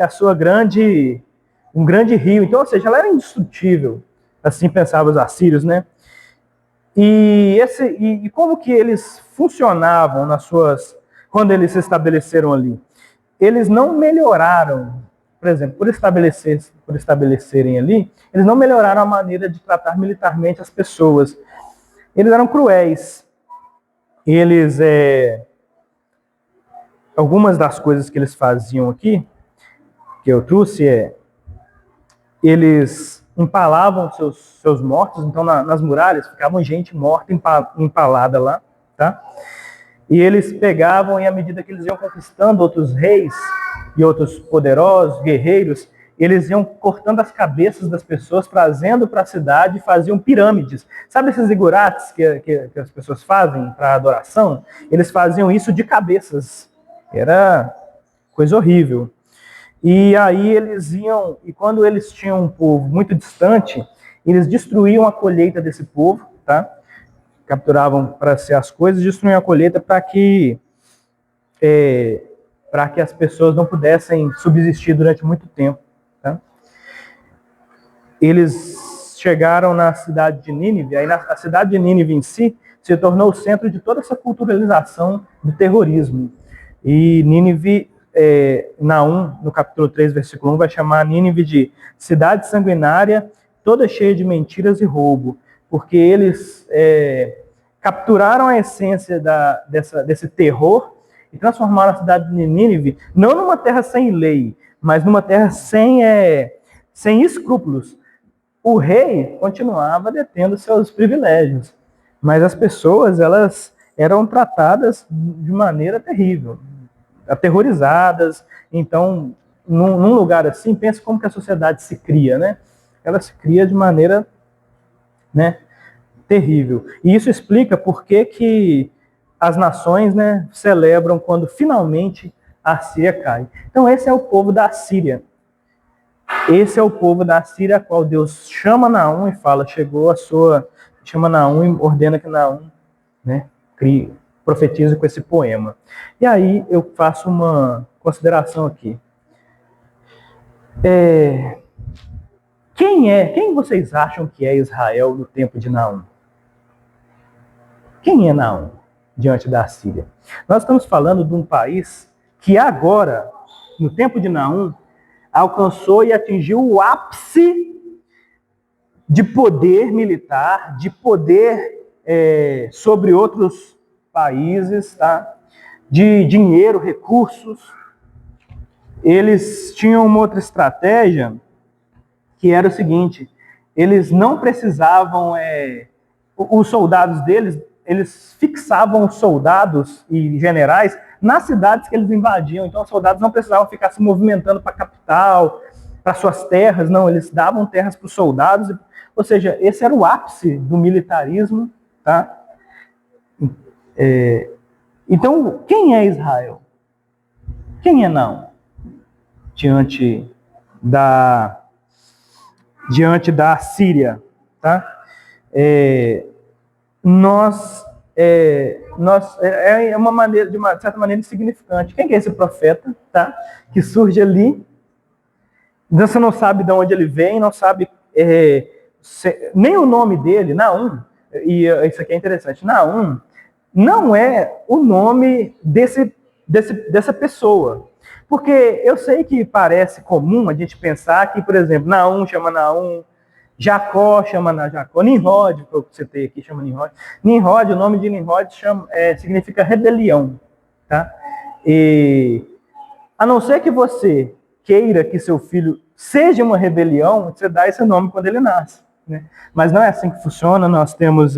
um grande rio. Então, ou seja, ela era indestrutível. Assim pensavam os assírios, né? E como que eles funcionavam quando eles se estabeleceram ali? Eles não melhoraram, por exemplo, por estabelecerem ali, eles não melhoraram a maneira de tratar militarmente as pessoas. Eles eram cruéis. Algumas das coisas que eles faziam aqui, que eu trouxe, eles empalavam seus mortos, então nas muralhas ficavam gente morta empalada lá, tá? E eles pegavam, e à medida que eles iam conquistando outros reis e outros poderosos, guerreiros, eles iam cortando as cabeças das pessoas, trazendo para a cidade e faziam pirâmides. Sabe esses igurates que as pessoas fazem para adoração? Eles faziam isso de cabeças. Era coisa horrível. E aí eles iam, e quando eles tinham um povo muito distante, eles destruíam a colheita desse povo, tá? Capturavam para si as coisas, destruíam a colheita para que as pessoas não pudessem subsistir durante muito tempo. Tá? Eles chegaram na cidade de Nínive, aí a cidade de Nínive em si se tornou o centro de toda essa culturalização do terrorismo. E Nínive, Naum, no capítulo 3, versículo 1, vai chamar Nínive de cidade sanguinária, toda cheia de mentiras e roubo, porque eles capturaram a essência desse terror e transformaram a cidade de Nínive não numa terra sem lei, mas numa terra sem escrúpulos. O rei continuava detendo seus privilégios, mas as pessoas, elas eram tratadas de maneira terrível, aterrorizadas. Então, num lugar assim, pensa como que a sociedade se cria, né? Ela se cria de maneira, né, terrível. E isso explica por que as nações, né, celebram quando finalmente a Síria cai. Então esse é o povo da Síria. Esse é o povo da Síria, a qual Deus chama Naum e fala, chama Naum e ordena que Naum, né, profetize com esse poema. E aí eu faço uma consideração aqui. Quem vocês acham que é Israel no tempo de Naum? Quem é Naum diante da Síria? Nós estamos falando de um país que agora, no tempo de Naum, alcançou e atingiu o ápice de poder militar, de poder sobre outros países, tá? De dinheiro, recursos. Eles tinham uma outra estratégia, que era o seguinte: eles não precisavam, os soldados deles, eles fixavam os soldados e generais nas cidades que eles invadiam. Então, os soldados não precisavam ficar se movimentando para a capital, para suas terras, não, eles davam terras para os soldados. Ou seja, esse era o ápice do militarismo, tá? Então, quem é Israel? Quem é não? Diante da Síria, tá? É uma maneira, de uma certa maneira, insignificante. Quem é esse profeta, tá? Que surge ali? Você não sabe de onde ele vem, não sabe nem o nome dele, Naum. E isso aqui é interessante. Naum não é o nome dessa pessoa. Porque eu sei que parece comum a gente pensar que, por exemplo, Naum chama Naum, Jacó chama Jacó, Nimrod, que eu citei aqui, chama Nimrod. Nimrod, o nome de Nimrod significa rebelião. Tá? E, a não ser que você queira que seu filho seja uma rebelião, você dá esse nome quando ele nasce. Né? Mas não é assim que funciona. Nós temos,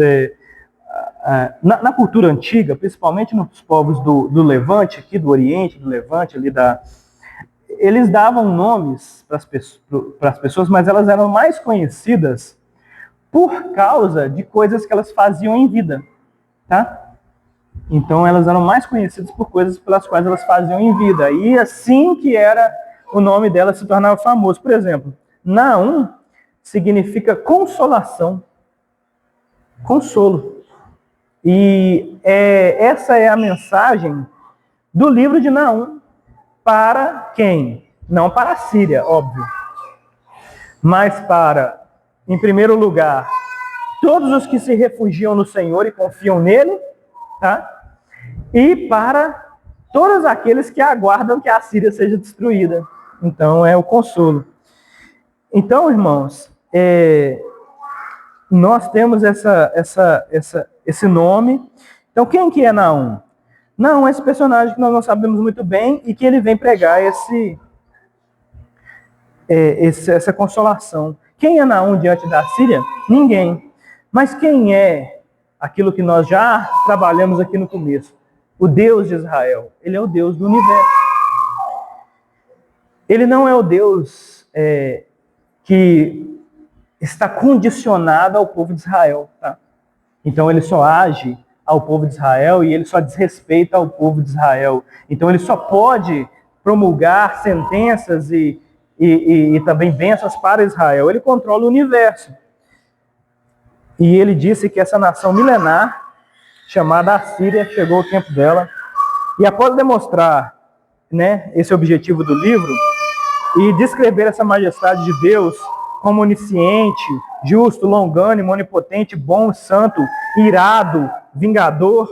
na cultura antiga, principalmente nos povos do Levante, aqui do Oriente, do Levante, ali eles davam nomes para as pessoas, mas elas eram mais conhecidas por causa de coisas que elas faziam em vida, tá? Então elas eram mais conhecidas por coisas pelas quais elas faziam em vida. E assim que era o nome delas se tornava famoso. Por exemplo, Naum significa consolação, consolo. E essa é a mensagem do livro de Naum para quem? Não para a Síria, óbvio. Mas para, em primeiro lugar, todos os que se refugiam no Senhor e confiam nele, tá? E para todos aqueles que aguardam que a Síria seja destruída. Então, é o consolo. Então, irmãos, nós temos esse nome. Então, quem que é Naum? Naum é esse personagem que nós não sabemos muito bem e que ele vem pregar essa consolação. Quem é Naum diante da Síria? Ninguém. Mas quem é aquilo que nós já trabalhamos aqui no começo? O Deus de Israel. Ele é o Deus do universo. Ele não é o Deus que está condicionado ao povo de Israel. Tá? Então ele só age ao povo de Israel e ele só desrespeita ao povo de Israel. Então ele só pode promulgar sentenças e também bênçãos para Israel. Ele controla o universo. E ele disse que essa nação milenar, chamada Assíria, chegou o tempo dela. E após demonstrar, né, esse objetivo do livro e descrever essa majestade de Deus como onisciente, justo, longânimo, onipotente, bom, santo, irado, vingador.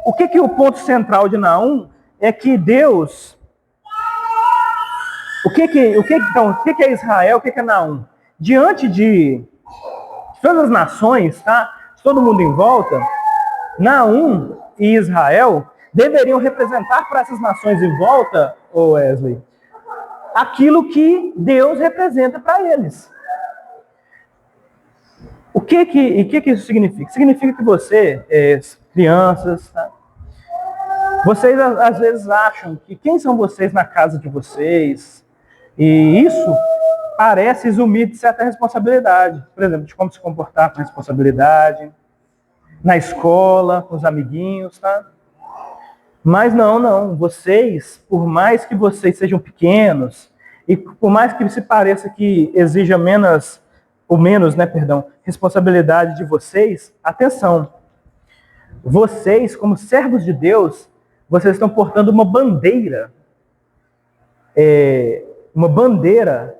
O que o ponto central de Naum é que Deus... O que é Israel? O que é Naum? Diante de todas as nações, tá? Todo mundo em volta, Naum e Israel deveriam representar para essas nações em volta, Wesley, aquilo que Deus representa para eles. O que isso significa? Significa que você, crianças, tá? Vocês às vezes acham que quem são vocês na casa de vocês? E isso parece exumir de certa responsabilidade. Por exemplo, de como se comportar com responsabilidade, na escola, com os amiguinhos, tá? Mas não. Vocês, por mais que vocês sejam pequenos, e por mais que se pareça que exija menos, responsabilidade de vocês, atenção. Vocês, como servos de Deus, vocês estão portando uma bandeira uma bandeira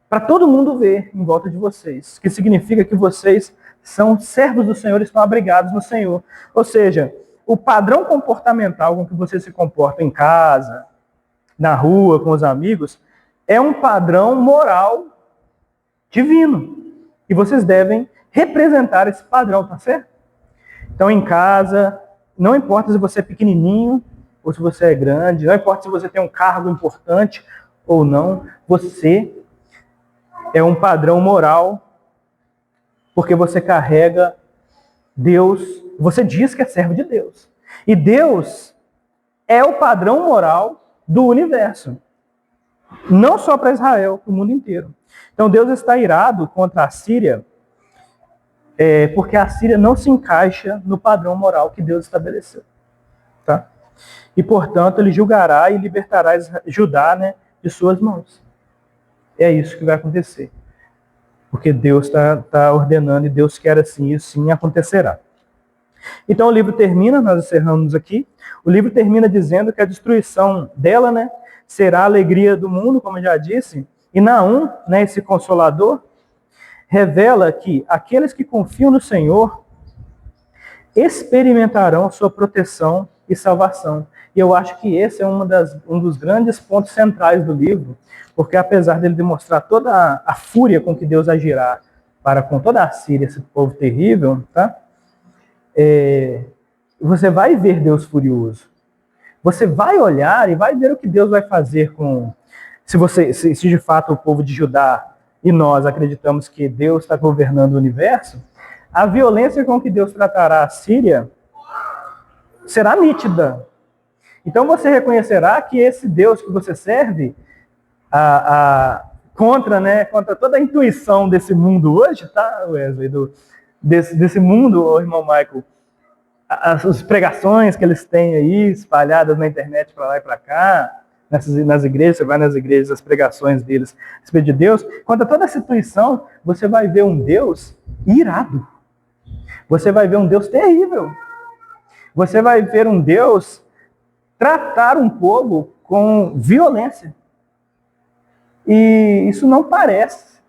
para todo mundo ver em volta de vocês, que significa que vocês são servos do Senhor e estão abrigados no Senhor. Ou seja, o padrão comportamental com que você se comporta em casa, na rua, com os amigos, é um padrão moral divino. E vocês devem representar esse padrão, tá certo? Então, em casa, não importa se você é pequenininho ou se você é grande, não importa se você tem um cargo importante ou não, você é um padrão moral, porque você carrega Deus, você diz que é servo de Deus. E Deus é o padrão moral do universo. Não só para Israel, para o mundo inteiro. Então Deus está irado contra a Síria, porque a Síria não se encaixa no padrão moral que Deus estabeleceu. Tá? E, portanto, ele julgará e libertará Judá, né, de suas mãos. É isso que vai acontecer. Porque Deus está ordenando e Deus quer assim, isso sim acontecerá. Então o livro termina, nós encerramos aqui, o livro termina dizendo que a destruição dela, né, será a alegria do mundo, como eu já disse, e Naum, né, esse consolador, revela que aqueles que confiam no Senhor experimentarão sua proteção e salvação. E eu acho que esse é um dos grandes pontos centrais do livro, porque apesar dele demonstrar toda a fúria com que Deus agirá para com toda a Síria, esse povo terrível, tá? Você vai ver Deus furioso. Você vai olhar e vai ver o que Deus vai fazer com... Se de fato o povo de Judá e nós acreditamos que Deus está governando o universo, a violência com que Deus tratará a Síria será nítida. Então você reconhecerá que esse Deus que você serve, contra toda a intuição desse mundo hoje, tá, Wesley? Desse mundo, irmão Michael, as pregações que eles têm aí, espalhadas na internet para lá e para cá, nas igrejas, você vai nas igrejas, as pregações deles a respeito de Deus, contra toda essa intuição, você vai ver um Deus irado. Você vai ver um Deus terrível. Você vai ver um Deus tratar um povo com violência. E isso não parece.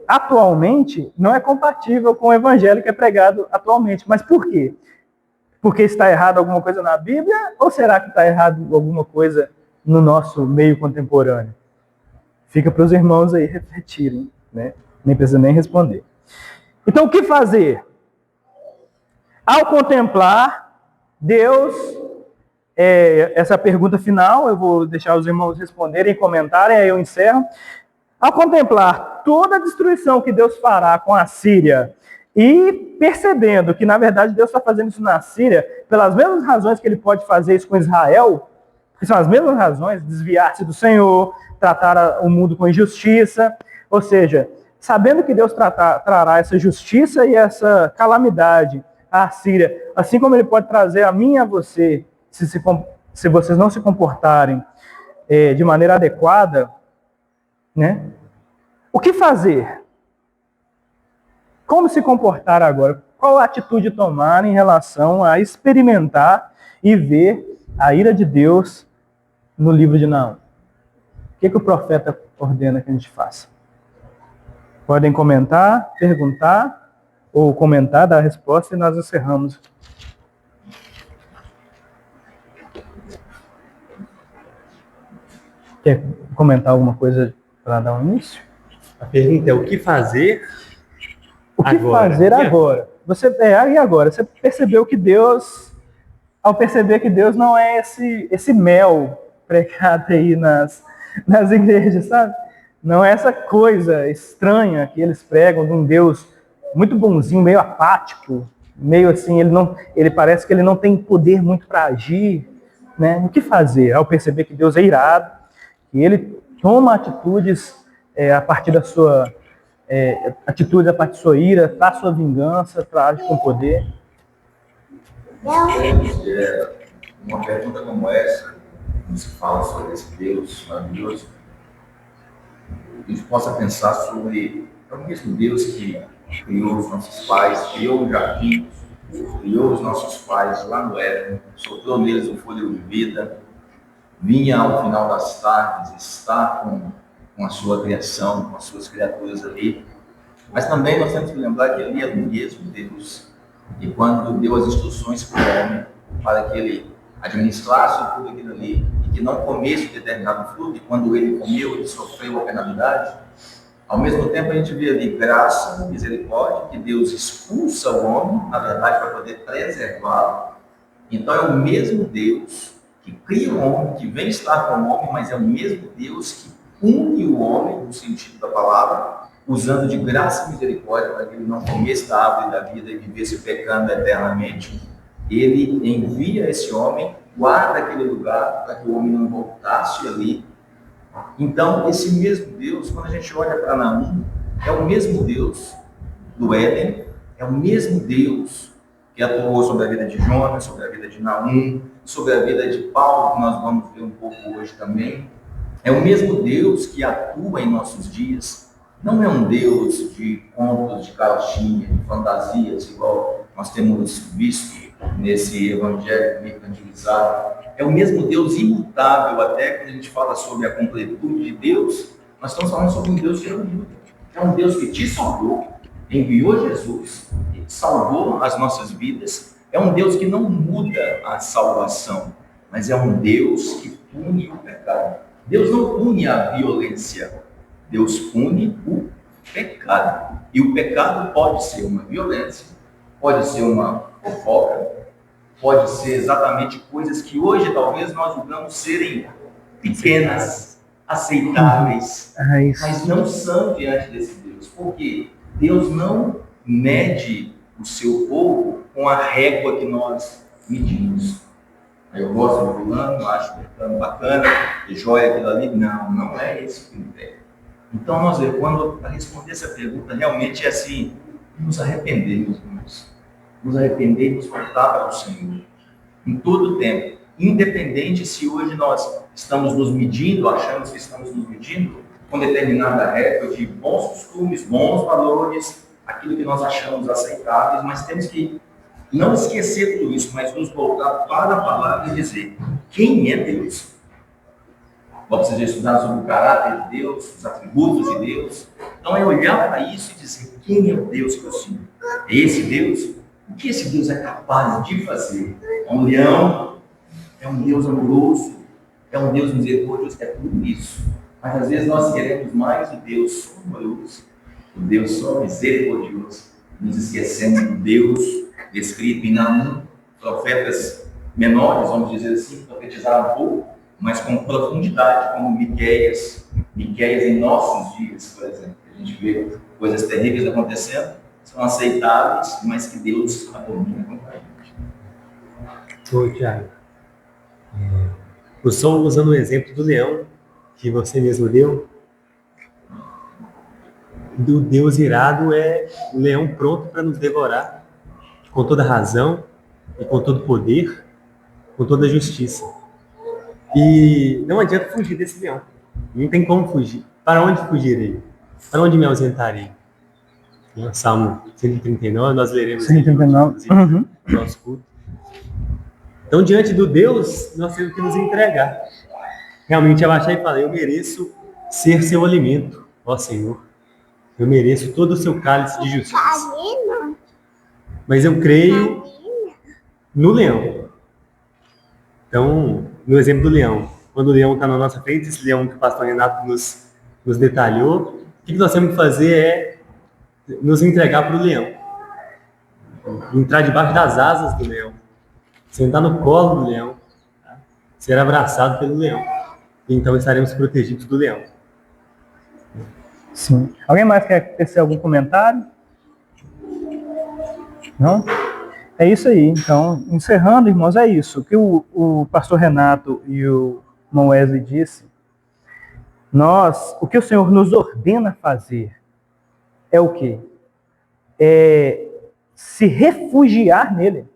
Atualmente, não é compatível com o evangelho que é pregado atualmente. Mas por quê? Porque está errado alguma coisa na Bíblia? Ou será que está errado alguma coisa no nosso meio contemporâneo? Fica para os irmãos aí refletirem, né? Nem precisa nem responder. Então, o que fazer? Ao contemplar Deus, essa pergunta final, eu vou deixar os irmãos responderem e comentarem, aí eu encerro. Ao contemplar toda a destruição que Deus fará com a Síria, e percebendo que, na verdade, Deus está fazendo isso na Síria, pelas mesmas razões que ele pode fazer isso com Israel, que são as mesmas razões, desviar-se do Senhor, tratar o mundo com injustiça, ou seja, sabendo que Deus trará essa justiça e essa calamidade à Síria, assim como ele pode trazer a mim e a você, se vocês não se comportarem de maneira adequada, né? O que fazer? Como se comportar agora? Qual atitude tomar em relação a experimentar e ver a ira de Deus no livro de Naum? O que o profeta ordena que a gente faça? Podem comentar, perguntar, ou comentar, dar a resposta e nós encerramos. Quer comentar alguma coisa para dar um início? A pergunta é o que fazer? O que fazer agora? E agora? Você percebeu que Deus, ao perceber que Deus não é esse mel pregado aí nas igrejas, sabe? Não é essa coisa estranha que eles pregam de um Deus muito bonzinho, meio apático, meio assim, ele parece que ele não tem poder muito para agir, né? O que fazer ao perceber que Deus é irado, que ele toma atitudes a partir da sua atitude, a partir da sua ira, traz sua vingança, traz com poder? Uma pergunta como essa, quando se fala sobre esse Deus maravilhoso, a gente possa pensar sobre o mesmo Deus que criou os nossos pais, criou o jardim, criou os nossos pais lá no Éden, soprou neles o fôlego de vida, vinha ao final das tardes estar com a sua criação, com as suas criaturas ali. Mas também nós temos que lembrar que ali é o mesmo Deus. E quando deu as instruções para o homem, para que ele administrasse tudo aquilo ali, e que não comesse determinado fruto, e quando ele comeu, ele sofreu a penalidade, ao mesmo tempo a gente vê ali graça, misericórdia, que Deus expulsa o homem, na verdade, para poder preservá-lo. Então é o mesmo Deus que cria o homem, que vem estar com o homem, mas é o mesmo Deus que pune o homem, no sentido da palavra, usando de graça e misericórdia para que ele não comesse da árvore da vida e vivesse pecando eternamente. Ele envia esse homem, guarda aquele lugar para que o homem não voltasse ali. Então, esse mesmo Deus, quando a gente olha para Naum, é o mesmo Deus do Éden, é o mesmo Deus que atuou sobre a vida de Jonas, sobre a vida de Naum, sobre a vida de Paulo, que nós vamos ver um pouco hoje também. É o mesmo Deus que atua em nossos dias. Não é um Deus de contos de carochinha, de fantasias, igual nós temos visto nesse evangelho mercantilizado. É o mesmo Deus imutável, até quando a gente fala sobre a completude de Deus, nós estamos falando sobre um Deus que não muda. É um Deus que te salvou, enviou Jesus, salvou as nossas vidas. É um Deus que não muda a salvação, mas é um Deus que pune o pecado. Deus não pune a violência, Deus pune o pecado. E o pecado pode ser uma violência, pode ser uma fofoca, pode ser exatamente coisas que hoje talvez nós julgamos serem pequenas, aceitáveis, mas não são diante desse Deus. Porque Deus não mede o seu povo com a régua que nós medimos. Eu gosto do fulano, acho bacana, é joia aquilo ali. Não, não é esse o critério. Então, nós, quando para responder essa pergunta, realmente é assim, nos arrepender, meus irmãos. Nos arrepender e nos voltar para o Senhor. Em todo o tempo. Independente se hoje nós estamos nos medindo, achamos que estamos nos medindo com determinada régua de bons costumes, bons valores, aquilo que nós achamos aceitáveis, mas temos que não esquecer tudo isso, mas nos voltar para a palavra e dizer quem é Deus. Nós precisamos estudar sobre o caráter de Deus, os atributos de Deus. Então é olhar para isso e dizer quem é o Deus que eu sinto. É esse Deus? O que esse Deus é capaz de fazer? É um leão? É um Deus amoroso? É um Deus misericordioso? É tudo isso. Mas às vezes nós queremos mais o Deus só amoroso, o Deus só misericordioso. Nos esquecemos do Deus descrito em Naum, profetas menores, vamos dizer assim, profetizaram um pouco, mas com profundidade, como Miqueias em nossos dias, por exemplo. A gente vê coisas terríveis acontecendo, são aceitáveis, mas que Deus abomina contra a gente. Ô, Tiago, só usando o exemplo do leão, que você mesmo deu, do Deus irado é o leão pronto para nos devorar, com toda razão e com todo poder, com toda justiça. E não adianta fugir desse leão. Não tem como fugir. Para onde fugirei? Para onde me ausentarei? Salmo 139, nós leremos 139. No nosso culto. Então, diante do Deus, nós temos que nos entregar. Realmente abaixar e falar, eu mereço ser seu alimento, ó Senhor. Eu mereço todo o seu cálice de justiça. Mas eu creio no leão. Então, no exemplo do leão, quando o leão está na nossa frente, esse leão que o pastor Renato nos detalhou, o que nós temos que fazer é nos entregar para o leão. Entrar debaixo das asas do leão. Sentar no colo do leão. Tá? Ser abraçado pelo leão. E então estaremos protegidos do leão. Sim. Alguém mais quer tecer algum comentário? Não? É isso aí. Então, encerrando, irmãos, é isso. O que o pastor Renato e o irmão Wesley disse, o que o Senhor nos ordena fazer é o quê? É se refugiar nele.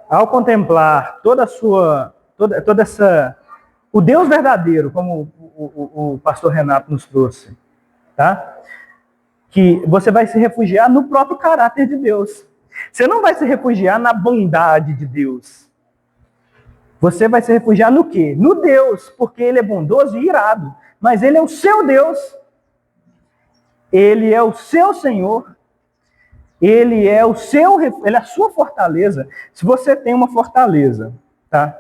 Ao contemplar toda essa... O Deus verdadeiro, como o pastor Renato nos trouxe, tá? Que você vai se refugiar no próprio caráter de Deus. Você não vai se refugiar na bondade de Deus. Você vai se refugiar no quê? No Deus, porque Ele é bondoso e irado. Mas Ele é o seu Deus. Ele é o seu Senhor. Ele é Ele é a sua fortaleza. Se você tem uma fortaleza, tá?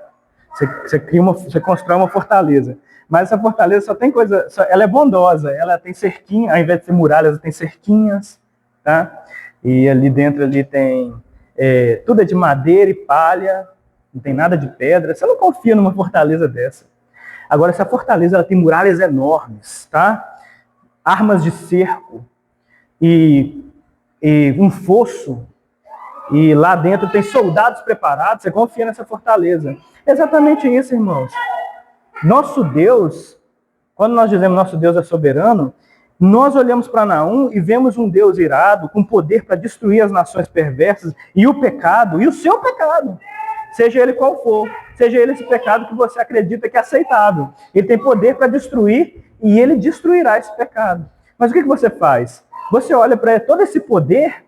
Você constrói uma fortaleza. Mas essa fortaleza só tem coisa, ela é bondosa, ela tem cerquinha, ao invés de ter muralhas, ela tem cerquinhas, tá? E ali dentro ali tem tudo é de madeira e palha, não tem nada de pedra. Você não confia numa fortaleza dessa. Agora, essa fortaleza ela tem muralhas enormes, tá? Armas de cerco e um fosso, e lá dentro tem soldados preparados. Você confia nessa fortaleza. É exatamente isso, irmãos. Nosso Deus, quando nós dizemos nosso Deus é soberano, nós olhamos para Naum e vemos um Deus irado, com poder para destruir as nações perversas e o pecado, e o seu pecado, seja ele qual for, seja ele esse pecado que você acredita que é aceitável. Ele tem poder para destruir e ele destruirá esse pecado. Mas o que você faz? Você olha para todo esse poder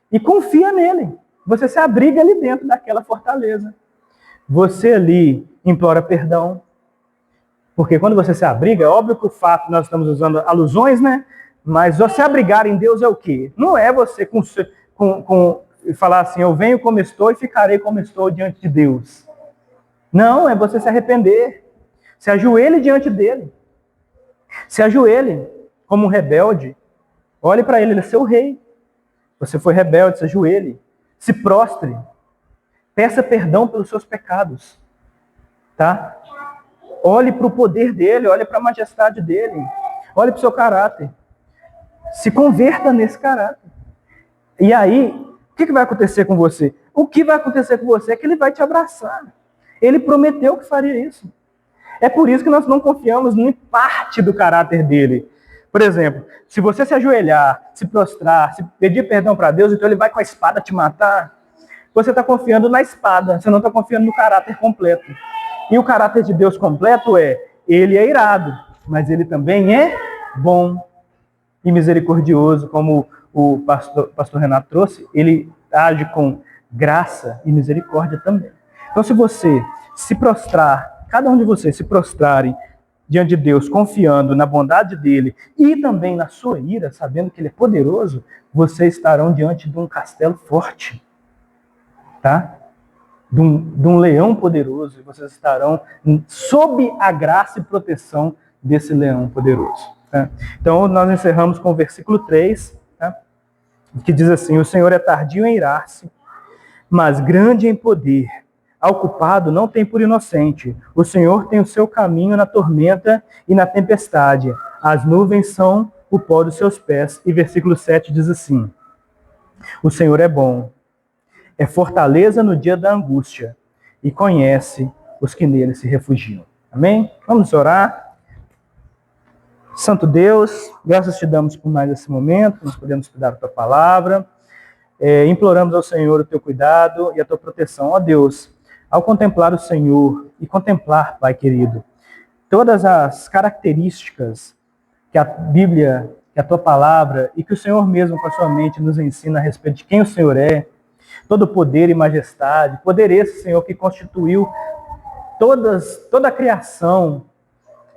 e confia nele. Você se abriga ali dentro daquela fortaleza. Você ali implora perdão. Porque quando você se abriga, é óbvio que o fato, nós estamos usando alusões, né? Mas você abrigar em Deus é o quê? Não é você falar assim, eu venho como estou e ficarei como estou diante de Deus. Não, é você se arrepender. Se ajoelhe diante dele. Se ajoelhe como um rebelde. Olhe para ele é seu rei. Você foi rebelde, se ajoelhe. Se prostre. Peça perdão pelos seus pecados. Tá? Olhe para o poder dele, olhe para a majestade dele. Olhe para o seu caráter. Se converta nesse caráter. E aí, o que vai acontecer com você? O que vai acontecer com você é que ele vai te abraçar. Ele prometeu que faria isso. É por isso que nós não confiamos em parte do caráter dele. Por exemplo, se você se ajoelhar, se prostrar, se pedir perdão para Deus, então ele vai com a espada te matar. Você está confiando na espada, você não está confiando no caráter completo. E o caráter de Deus completo ele é irado, mas ele também é bom e misericordioso, como o pastor Renato trouxe, ele age com graça e misericórdia também. Então, se você se prostrar, cada um de vocês se prostrarem diante de Deus, confiando na bondade dele e também na sua ira, sabendo que ele é poderoso, vocês estarão diante de um castelo forte, tá? De um leão poderoso, e vocês estarão sob a graça e proteção desse leão poderoso. Tá? Então, nós encerramos com o versículo 3, tá? Que diz assim, o Senhor é tardio em irar-se, mas grande em poder. Ao culpado não tem por inocente. O Senhor tem o seu caminho na tormenta e na tempestade. As nuvens são o pó dos seus pés. E versículo 7 diz assim, o Senhor é bom, é fortaleza no dia da angústia e conhece os que nele se refugiam. Amém? Vamos orar. Santo Deus, graças te damos por mais esse momento, nós podemos cuidar da tua palavra. Imploramos ao Senhor o teu cuidado e a tua proteção. Ó Deus, ao contemplar o Senhor e contemplar, Pai querido, todas as características que a Bíblia, que a tua palavra e que o Senhor mesmo com a sua mente nos ensina a respeito de quem o Senhor é, todo poder e majestade, poder esse, Senhor, que constituiu toda a criação,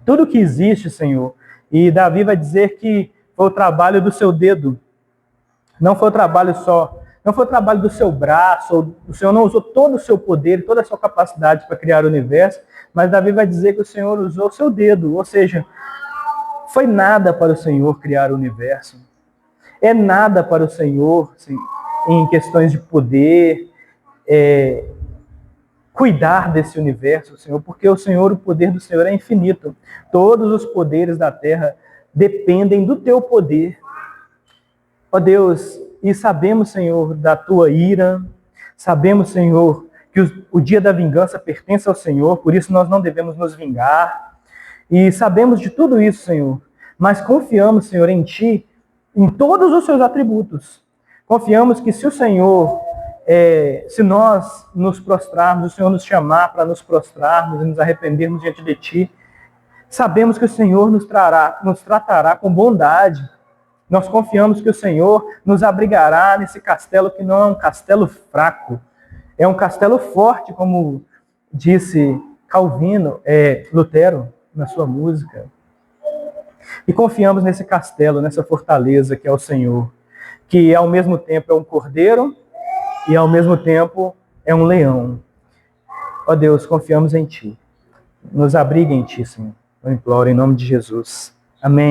tudo que existe, Senhor. E Davi vai dizer que foi o trabalho do seu dedo, não foi o trabalho só, não foi o trabalho do seu braço, o Senhor não usou todo o seu poder, toda a sua capacidade para criar o universo, mas Davi vai dizer que o Senhor usou o seu dedo, ou seja, foi nada para o Senhor criar o universo, é nada para o Senhor, assim, em questões de poder, cuidar desse universo, Senhor, porque o Senhor, o poder do Senhor é infinito. Todos os poderes da terra dependem do teu poder. Ó Deus, e sabemos, Senhor, da tua ira, sabemos, Senhor, que o dia da vingança pertence ao Senhor, por isso nós não devemos nos vingar. E sabemos de tudo isso, Senhor, mas confiamos, Senhor, em Ti, em todos os seus atributos. Confiamos que se o Senhor, se nós nos prostrarmos, o Senhor nos chamar para nos prostrarmos e nos arrependermos diante de Ti, sabemos que o Senhor nos tratará com bondade. Nós confiamos que o Senhor nos abrigará nesse castelo que não é um castelo fraco, é um castelo forte, como disse Calvino, Lutero, na sua música. E confiamos nesse castelo, nessa fortaleza que é o Senhor, que ao mesmo tempo é um cordeiro e ao mesmo tempo é um leão. Ó Deus, confiamos em Ti. Nos abriga em Ti, Senhor. Eu imploro em nome de Jesus. Amém.